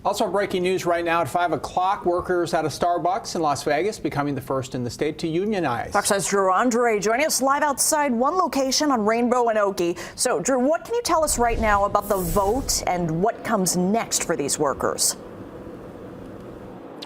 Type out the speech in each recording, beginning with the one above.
Also breaking news right now at 5 o'clock, workers at a Starbucks in Las Vegas becoming the first in the state to unionize. Fox 5's Drew Andre joining us live outside one location on Rainbow and Oakey. So, Drew, what can you tell us right now about the vote and what comes next for these workers?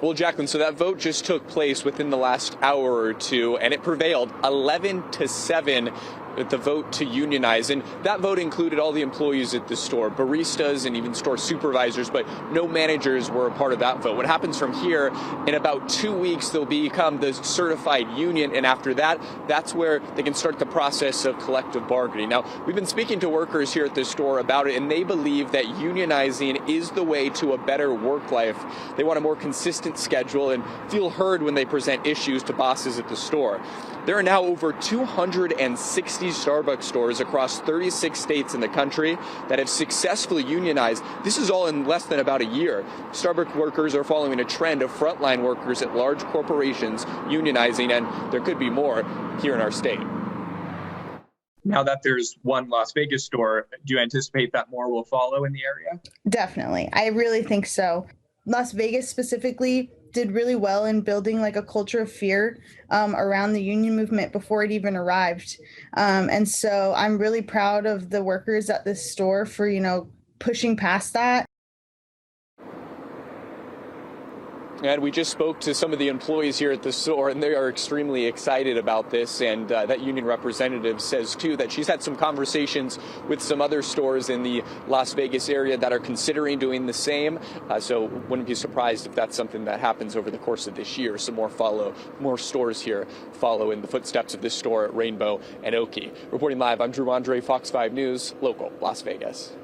Well, Jacqueline, so that vote just took place within the last hour or two, and it prevailed 11-7 with the vote to unionize. And that vote included all the employees at the store, baristas and even store supervisors, but no managers were a part of that vote. What happens from here, in about 2 weeks, they'll become the certified union, and after that, that's where they can start the process of collective bargaining. Now, we've been speaking to workers here at the store about it, and they believe that unionizing is the way to a better work life. They want a more consistent schedule and feel heard when they present issues to bosses at the store. There are now over 260 Starbucks stores across 36 states in the country that have successfully unionized. This is all in less than about a year. Starbucks workers are following a trend of frontline workers at large corporations unionizing, and there could be more here in our state. Now that there's one Las Vegas store, do you anticipate that more will follow in the area? Definitely. I really think so. Las Vegas specifically did really well in building like a culture of fear around the union movement before it even arrived. And so I'm really proud of the workers at this store for, pushing past that. And we just spoke to some of the employees here at the store, and they are extremely excited about this. And that union representative says, too, that she's had some conversations with some other stores in the Las Vegas area that are considering doing the same. So wouldn't be surprised if that's something that happens over the course of this year. Some more stores here follow in the footsteps of this store at Rainbow and Oakey. Reporting live, I'm Drew Andre, Fox 5 News, local, Las Vegas.